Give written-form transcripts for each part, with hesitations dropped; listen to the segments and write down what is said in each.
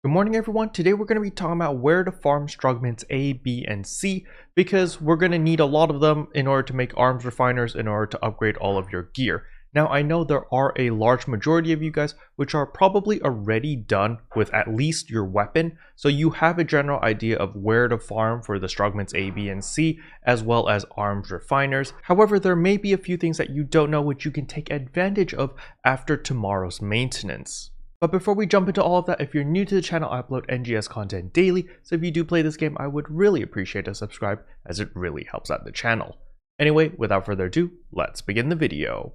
Good morning everyone. Today we're going to be talking about where to farm Strugments A, B, and C because we're going to need a lot of them in order to make arms refiners in order to upgrade all of your gear. Now I know there are a large majority of you guys which are probably already done with at least your weapon, so you have a general idea of where to farm for the Strugments A, B, and C as well as arms refiners. However, there may be a few things that you don't know which you can take advantage of after tomorrow's maintenance. But before we jump into all of that, if you're new to the channel, I upload NGS content daily, so if you do play this game, I would really appreciate a subscribe as it really helps out the channel. Anyway, without further ado, let's begin the video.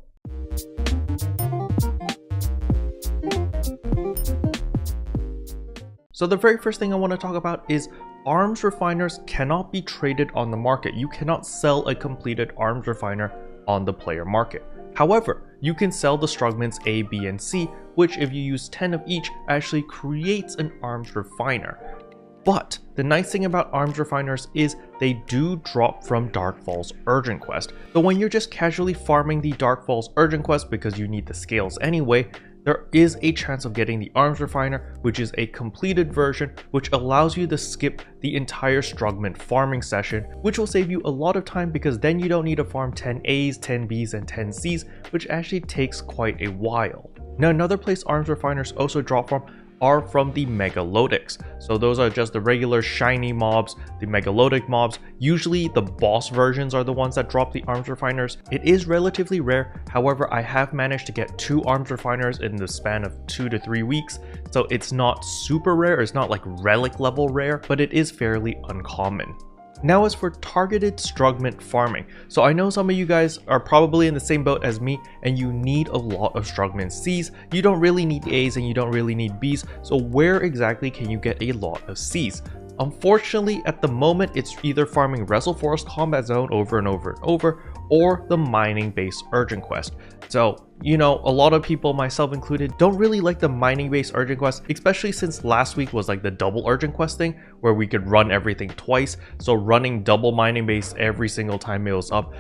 So the very first thing I want to talk about is arms refiners cannot be traded on the market. You cannot sell a completed arms refiner on the player market. However, you can sell the Strugments A, B, and C, which if you use 10 of each actually creates an arms refiner. But the nice thing about arms refiners is they do drop from Darkfall's Urgent Quest. So when you're just casually farming the Darkfall's Urgent Quest because you need the scales anyway, there is a chance of getting the arms refiner, which is a completed version which allows you to skip the entire Strugment farming session, which will save you a lot of time because then you don't need to farm 10 A's, 10 B's, and 10 C's, which actually takes quite a while. Now another place arms refiners also drop from are from the Megalodics. So those are just the regular shiny mobs, the Megalodic mobs. Usually the boss versions are the ones that drop the arms refiners. It is relatively rare, however I have managed to get 2 arms refiners in the span of 2 to 3 weeks, so it's not super rare, it's not like relic level rare, but it is fairly uncommon. Now as for targeted Strugment farming, so I know some of you guys are probably in the same boat as me and you need a lot of Strugment C's. You don't really need A's and you don't really need B's, so where exactly can you get a lot of C's? Unfortunately, at the moment, it's either farming Relentless Forest Combat Zone over and over and over, or the mining base urgent quest. So, you know, a lot of people, myself included, don't really like the mining base urgent quest, especially since last week was like the double urgent quest thing, where we could run everything twice. So running double mining base every single time it was up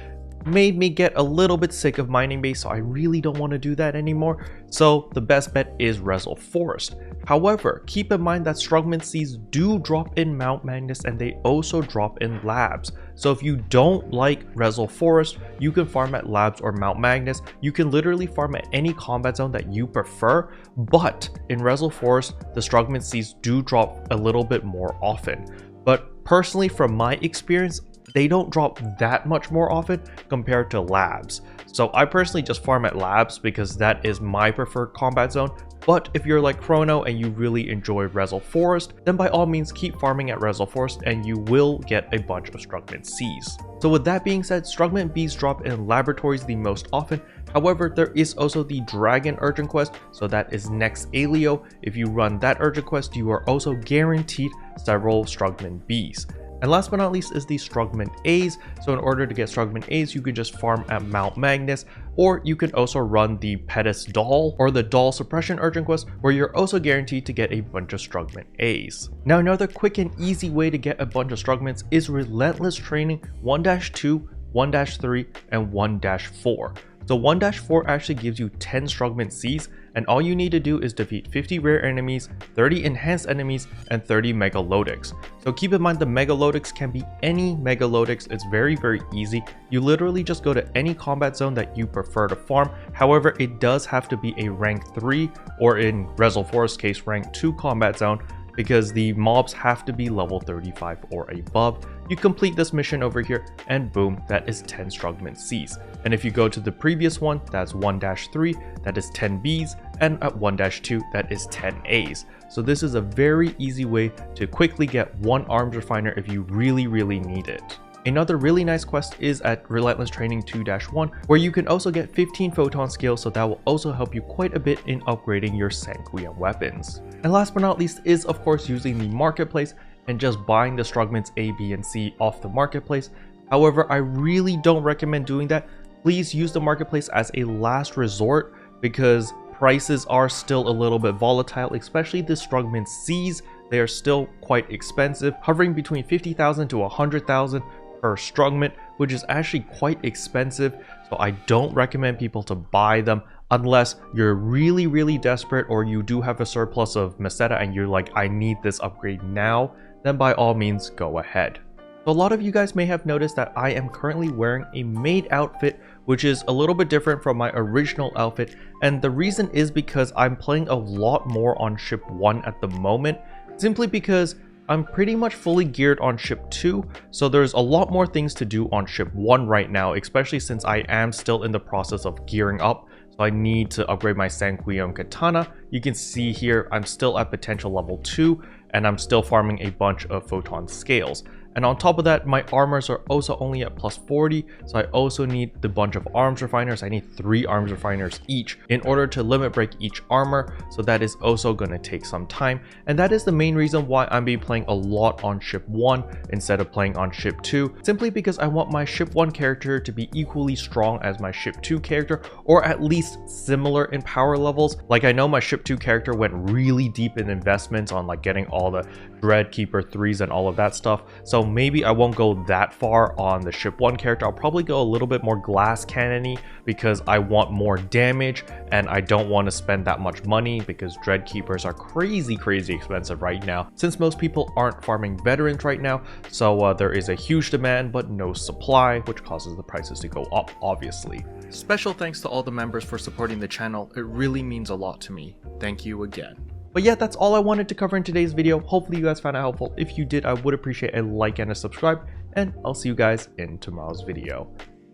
made me get a little bit sick of mining base, so I really don't want to do that anymore. So the best bet is Relentless Forest. However, keep in mind that Strugment C's do drop in Mount Magnus and they also drop in Labs. So if you don't like Relentless Forest, you can farm at Labs or Mount Magnus. You can literally farm at any combat zone that you prefer, but in Relentless Forest, the Strugment C's do drop a little bit more often. But personally, from my experience, they don't drop that much more often compared to Labs. So I personally just farm at Labs because that is my preferred combat zone. But if you're like Chrono and you really enjoy Relentless Forest, then by all means keep farming at Relentless Forest and you will get a bunch of Strugment C's. So with that being said, Strugment B's drop in laboratories the most often. However, there is also the Dragon Urgent Quest, so that is next Alio. If you run that Urgent Quest, you are also guaranteed several Strugment B's. And last but not least is the Strugment A's. So in order to get Strugment A's, you can just farm at Mount Magnus, or you can also run the Pettis Doll or the Doll Suppression Urgent Quest, where you're also guaranteed to get a bunch of Strugment A's. Now another quick and easy way to get a bunch of Strugments is Relentless Training 1-2, 1-3, and 1-4. So 1-4 actually gives you 10 Strugment C's, and all you need to do is defeat 50 rare enemies, 30 enhanced enemies, and 30 Megalodics. So keep in mind the Megalodics can be any Megalodics, it's very easy. You literally just go to any combat zone that you prefer to farm. However, it does have to be a rank 3 or in Relentless Forest case rank 2 combat zone, because the mobs have to be level 35 or above. You complete this mission over here and boom, that is 10 Strugment C's. And if you go to the previous one, that's 1-3, that is 10 B's, and at 1-2, that is 10 A's. So this is a very easy way to quickly get one arms refiner if you really need it. Another really nice quest is at Relentless Training 2-1, where you can also get 15 photon scales, so that will also help you quite a bit in upgrading your Sanguine weapons. And last but not least is of course using the marketplace and just buying the Strugments A, B, and C off the marketplace. However, I really don't recommend doing that. Please use the marketplace as a last resort because prices are still a little bit volatile, especially the Strugment C's. They are still quite expensive, hovering between 50,000 to 100,000 per Strugment, which is actually quite expensive, so I don't recommend people to buy them unless you're really desperate or you do have a surplus of Meseta and you're like, I need this upgrade now, then by all means go ahead. So a lot of you guys may have noticed that I am currently wearing a maid outfit, which is a little bit different from my original outfit, and the reason is because I'm playing a lot more on ship 1 at the moment, simply because I'm pretty much fully geared on ship 2, so there's a lot more things to do on ship 1 right now, especially since I am still in the process of gearing up. So I need to upgrade my Sanguium Katana. You can see here I'm still at potential level 2 and I'm still farming a bunch of photon scales. And on top of that, my armors are also only at plus 40, so I also need the bunch of arms refiners. I need 3 arms refiners each in order to limit break each armor, so that is also going to take some time. And that is the main reason why I'm be playing a lot on ship 1 instead of playing on ship 2, simply because I want my ship 1 character to be equally strong as my ship 2 character, or at least similar in power levels. Like, I know my ship 2 character went really deep in investments on like getting all the Dreadkeeper 3s and all of that stuff, so maybe I won't go that far on the ship 1 character. I'll probably go a little bit more glass cannon-y because I want more damage and I don't want to spend that much money because Dreadkeepers are crazy expensive right now, since most people aren't farming veterans right now. So there is a huge demand but no supply, which causes the prices to go up, obviously. Special thanks to all the members for supporting the channel. It really means a lot to me. Thank you again. But yeah, that's all I wanted to cover in today's video. Hopefully you guys found it helpful. If you did, I would appreciate a like and a subscribe, and I'll see you guys in tomorrow's video.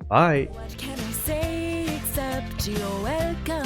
Bye! What can I say except you're welcome?